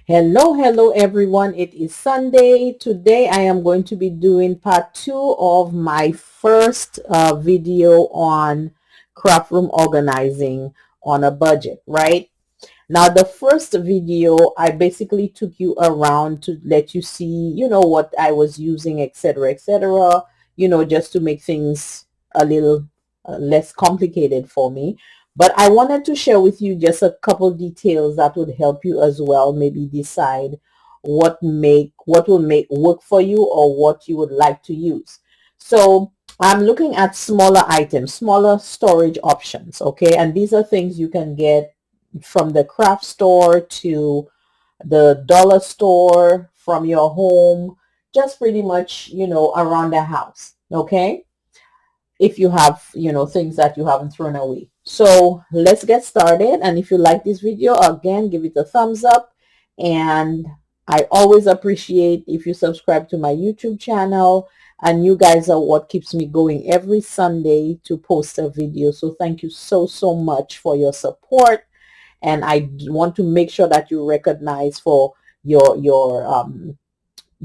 Hello everyone. It is Sunday. Today I am going to be doing part 2 of my first video on craft room organizing on a budget, right? Now, the first video, I basically took you around to let you see, what I was using, etc., etc., just to make things a little less complicated for me. But I wanted to share with you just a couple details that would help you as well, maybe decide what will make work for you or what you would like to use. So I'm looking at smaller items, smaller storage options, okay? And these are things you can get from the craft store to the dollar store, from your home, just pretty much, around the house, okay? If you have, things that you haven't thrown away. So let's get started. And if you like this video, again, give it a thumbs up. And I always appreciate if you subscribe to my YouTube channel. And you guys are what keeps me going every Sunday to post a video. So thank you so much for your support. And I want to make sure that you recognize for your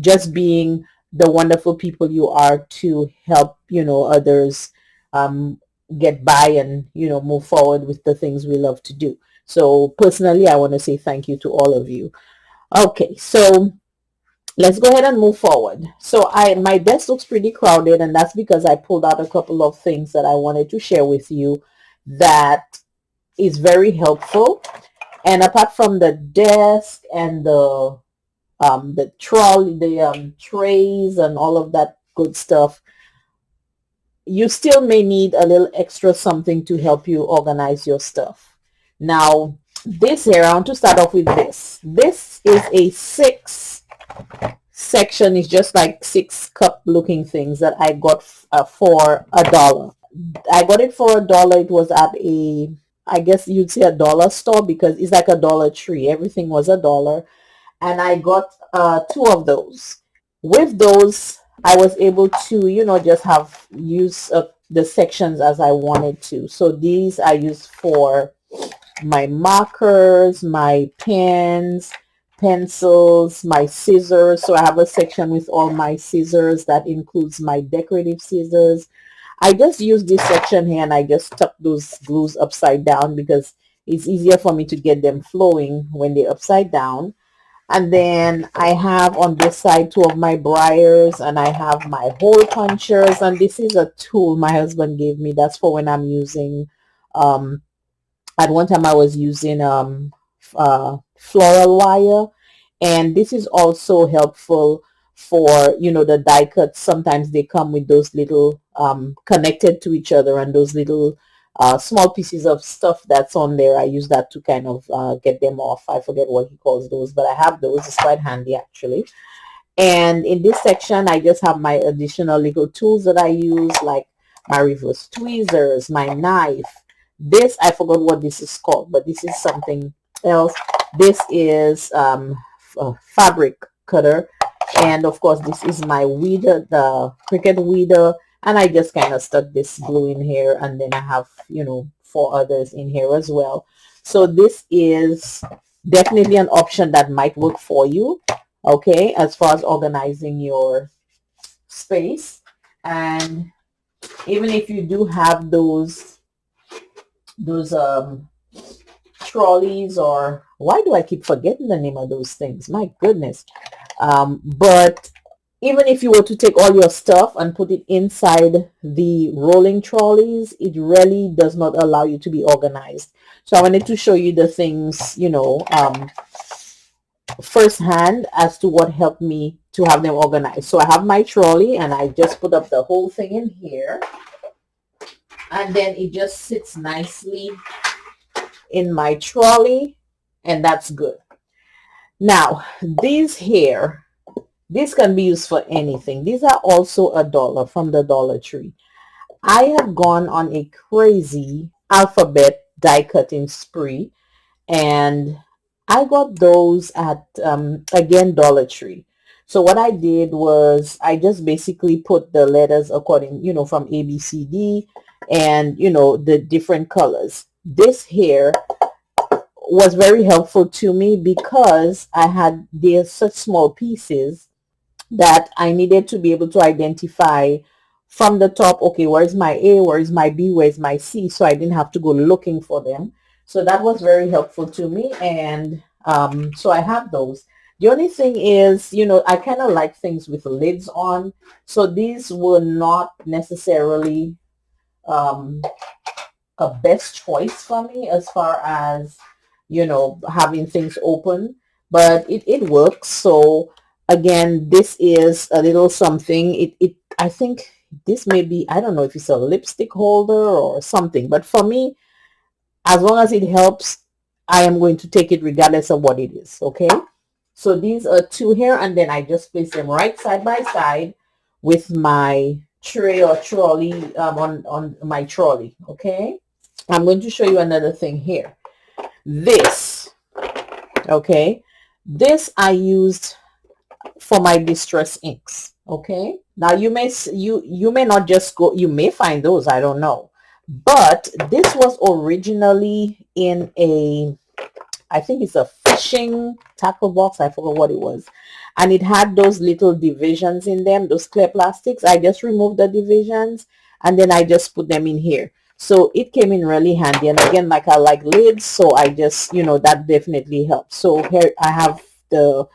just being the wonderful people you are to help others get by and move forward with the things we love to do. So personally, I want to say thank you to all of you. Okay, so let's go ahead and move forward. So my desk looks pretty crowded, and that's because I pulled out a couple of things that I wanted to share with you that is very helpful. And apart from the desk and the trolley, the trays and all of that good stuff, you still may need a little extra something to help you organize your stuff. Now, this here, I want to start off with this. This is a 6 section. It's just like 6 cup looking things that I got for $1. I got it for $1. It was at I guess you'd say a dollar store because it's like a Dollar Tree. Everything was $1. And I got 2 of those. With those, I was able to, just use the sections as I wanted to. So these I use for my markers, my pens, pencils, my scissors. So I have a section with all my scissors that includes my decorative scissors. I just use this section here and I just tuck those glues upside down because it's easier for me to get them flowing when they're upside down. And then I have on this side 2 of my briars, and I have my hole punchers. And this is a tool my husband gave me. That's for when I'm using, at one time I was using floral wire. And this is also helpful for, the die cuts. Sometimes they come with those little connected to each other, and those little small pieces of stuff that's on there. I use that to kind of get them off. I forget what he calls those, but I have those. It's quite handy actually. And in this section, I just have my additional little tools that I use, like my reverse tweezers, my knife. This, I forgot what this is called, but this is something else. This is a fabric cutter. And of course, this is my weeder, the Cricut weeder. And I just kind of stuck this glue in here, and then I have, 4 others in here as well. So this is definitely an option that might work for you, okay, as far as organizing your space. And even if you do have those trolleys, or why do I keep forgetting the name of those things? My goodness. But even if you were to take all your stuff and put it inside the rolling trolleys, it really does not allow you to be organized. So I wanted to show you the things, firsthand as to what helped me to have them organized. So I have my trolley, and I just put up the whole thing in here. And then it just sits nicely in my trolley, and that's good. Now, these here, this can be used for anything. These are also $1 from the Dollar Tree. I have gone on a crazy alphabet die cutting spree, and I got those at, again, Dollar Tree. So what I did was I just basically put the letters according, from A, B, C, D, and, the different colors. This here was very helpful to me because I had these such small pieces that I needed to be able to identify from the top, okay, where's my A, where's my B, where's my C, so I didn't have to go looking for them. So that was very helpful to me, and so I have those. The only thing is, I kind of like things with lids on, so these were not necessarily um, a best choice for me as far as having things open, but it works. So again, this is a little something. It I think this may be, I don't know if it's a lipstick holder or something, but for me, as long as it helps, I am going to take it regardless of what it is. Okay, so these are two here, and then I just place them right side by side with my tray or trolley, on my trolley. Okay, I'm going to show you another thing here. This, okay, this I used for my distress inks. Okay, now you may not just go, you may find those, I don't know, but this was originally in a, I think it's a fishing tackle box, I forgot what it was, and it had those little divisions in them, those clear plastics. I just removed the divisions and then I just put them in here, so it came in really handy. And again, like, I like lids, so I just, that definitely helps. So here I have the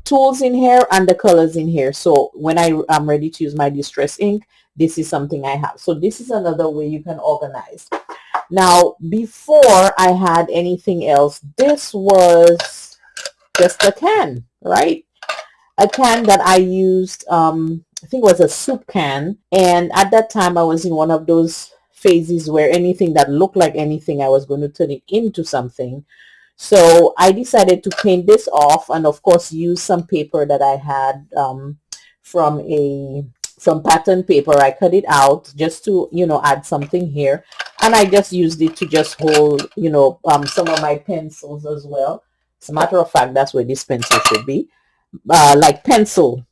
tools in here and the colors in here, so when I am ready to use my distress ink, this is something I have. So this is another way you can organize. Now, before I had anything else, this was just a can, right? A can that I used, I think it was a soup can, and at that time I was in one of those phases where anything that looked like anything, I was going to turn it into something. So I decided to paint this off, and of course use some paper that I had from some pattern paper. I cut it out just to add something here, and I just used it to just hold some of my pencils as well. As a matter of fact, that's where this pencil should be, like pencil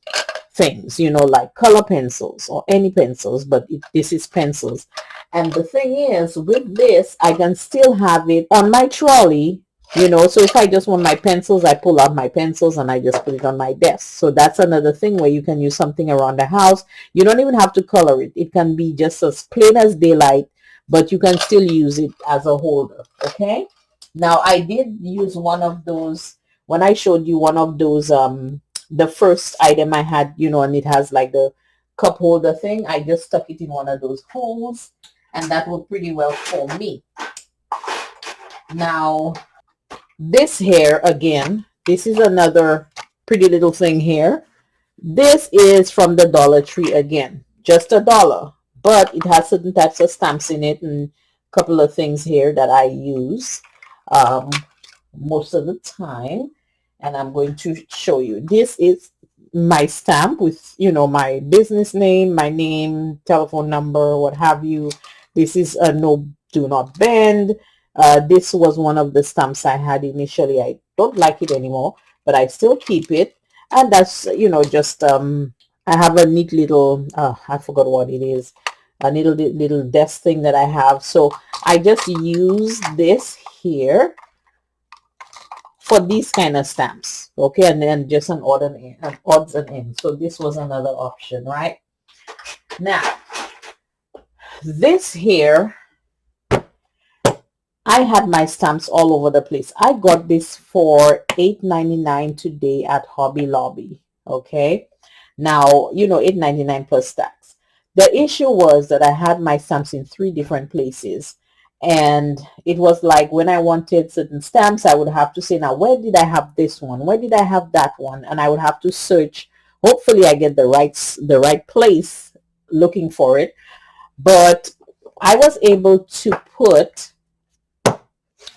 things, like color pencils or any pencils, but this is pencils. And the thing is, with this, I can still have it on my trolley, so if I just want my pencils, I pull out my pencils and I just put it on my desk. So that's another thing where you can use something around the house. You don't even have to color it. It can be just as plain as daylight, but you can still use it as a holder. Okay, now I did use one of those when I showed you one of those, the first item I had, and it has like the cup holder thing. I just stuck it in one of those holes, and that worked pretty well for me. Now, this here, again, this is another pretty little thing here. This is from the Dollar Tree again, just $1, but it has certain types of stamps in it and a couple of things here that I use most of the time, and I'm going to show you. This is my stamp with my business name, my name, telephone number, what have you. This is a no, do not bend. This was one of the stamps I had initially. I don't like it anymore, but I still keep it. And that's, just, I have a neat little, I forgot what it is, a little desk thing that I have. So I just use this here for these kind of stamps. Okay, and then just an odds and ends. So this was another option, right? Now, this here, I had my stamps all over the place. I got this for $8.99 today at Hobby Lobby. Okay, now $8.99 plus tax. The issue was that I had my stamps in 3 different places, and it was like when I wanted certain stamps, I would have to say, now where did I have this one, where did I have that one, and I would have to search. Hopefully I get the right place looking for it, but I was able to put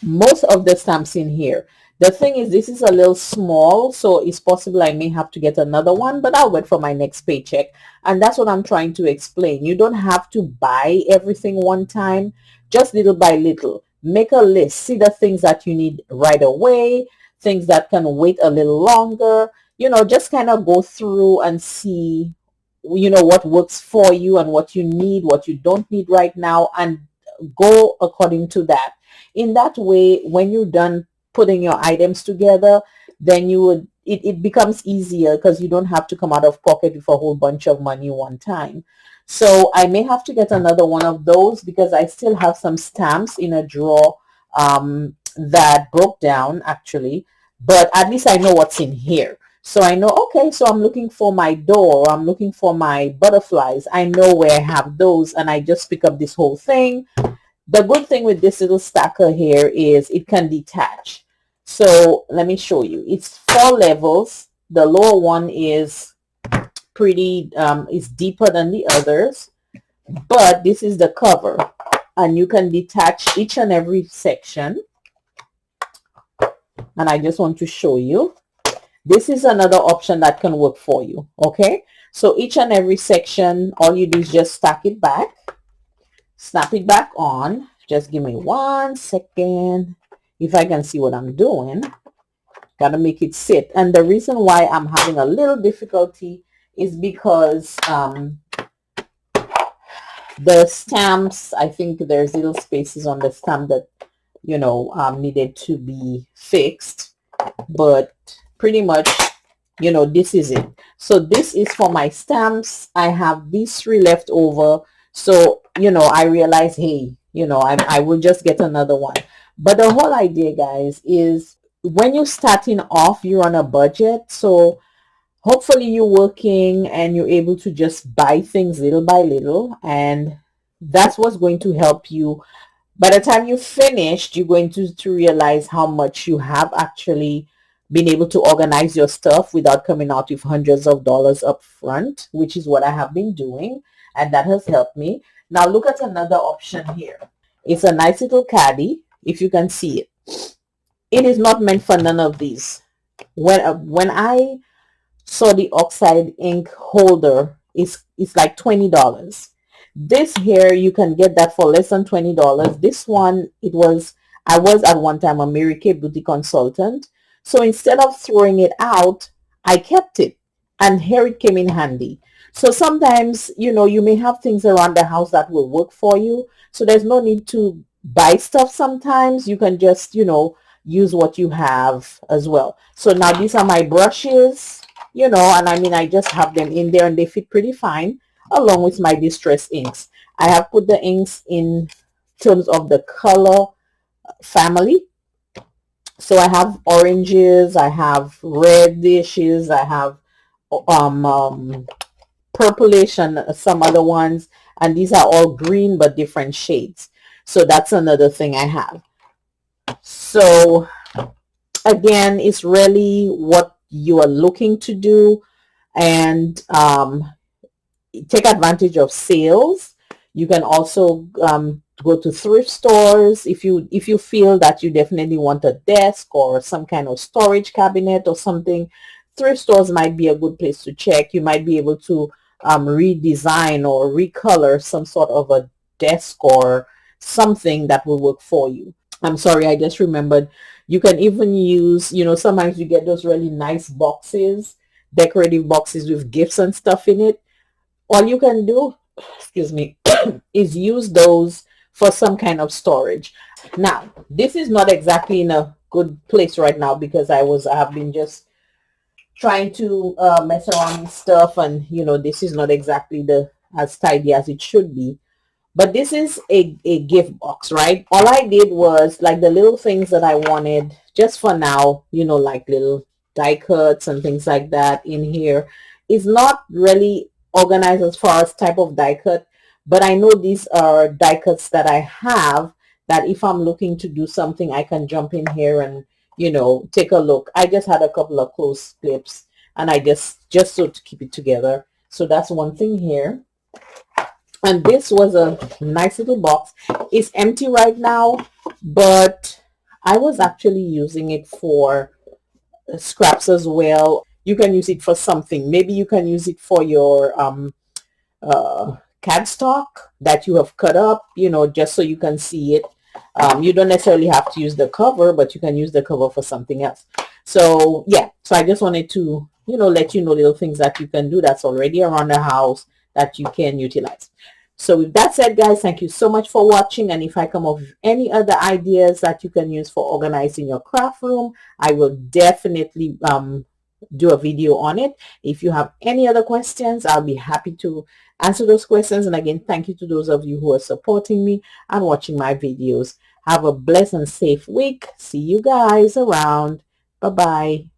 most of the stamps in here. The thing is, this is a little small, so it's possible I may have to get another one, but I'll wait for my next paycheck. And that's what I'm trying to explain. You don't have to buy everything one time, just little by little. Make a list. See the things that you need right away, things that can wait a little longer. Just kind of go through and see, what works for you and what you need, what you don't need right now, and go according to that. In that way, when you're done putting your items together, then you would, it becomes easier because you don't have to come out of pocket with a whole bunch of money one time. So I may have to get another one of those because I still have some stamps in a drawer that broke down actually, but at least I know what's in here. So I know, okay, so I'm looking for my door, I'm looking for my butterflies. I know where I have those, and I just pick up this whole thing. The good thing with this little stacker here is it can detach. So let me show you. It's 4 levels. The lower one is pretty, is deeper than the others, but this is the cover, and you can detach each and every section. And I just want to show you. This is another option that can work for you. Okay, so each and every section, all you do is just stack it back, snap it back on. Just give me 1 second. If I can see what I'm doing, gotta make it sit. And the reason why I'm having a little difficulty is because the stamps, I think there's little spaces on the stamp that, you know, needed to be fixed, but pretty much, you know, this is it. So this is for my stamps. I have these 3 left over. So, you know, I realized, hey, you know, I will just get another one. But the whole idea, guys, is when you're starting off, you're on a budget. So hopefully you're working and you're able to just buy things little by little. And that's what's going to help you. By the time you finished, you're going to realize how much you have actually been able to organize your stuff without coming out with hundreds of dollars up front, which is what I have been doing, and that has helped me. Now look at another option here. It's a nice little caddy, if you can see it. It is not meant for none of these. When I saw the oxide ink holder, it's like $20. This here, you can get that for less than $20. This one, I was at one time a Mary Kay beauty consultant. So instead of throwing it out, I kept it, and here it came in handy. So sometimes, you know, you may have things around the house that will work for you. So there's no need to buy stuff sometimes. You can just, you know, use what you have as well. So now these are my brushes, you know, and I mean, I just have them in there and they fit pretty fine, along with my distress inks. I have put the inks in terms of the color family. So I have oranges, I have redishes, I have purplish and some other ones, and these are all green but different shades. So that's another thing I have. So again, it's really what you are looking to do, and take advantage of sales. You can also go to thrift stores if you feel that you definitely want a desk or some kind of storage cabinet or something. Thrift stores might be a good place to check. You might be able to redesign or recolor some sort of a desk or something that will work for you. I'm sorry, I just remembered, you can even use, you know, sometimes you get those really nice boxes, decorative boxes with gifts and stuff in it. All you can do, excuse me, is use those for some kind of storage. Now, this is not exactly in a good place right now because I have been just trying to mess around with stuff, and you know, this is not exactly as tidy as it should be. But this is a gift box, right? All I did was like the little things that I wanted just for now, you know, like little die cuts and things like that in here. It's not really organized as far as type of die cut, but I know these are die cuts that I have that if I'm looking to do something, I can jump in here and, you know, take a look. I just had a couple of close clips and I just so to keep it together. So that's one thing here. And this was a nice little box. It's empty right now, but I was actually using it for scraps as well. You can use it for something. Maybe you can use it for your cardstock that you have cut up, you know, just so you can see it. You don't necessarily have to use the cover, but you can use the cover for something else. So yeah, so I just wanted to, you know, let you know little things that you can do that's already around the house that you can utilize. So with that said, guys, thank you so much for watching. And if I come up with any other ideas that you can use for organizing your craft room, I will definitely do a video on it. If you have any other questions, I'll be happy to answer those questions. And again, thank you to those of you who are supporting me and watching my videos. Have a blessed and safe week. See you guys around. Bye-bye.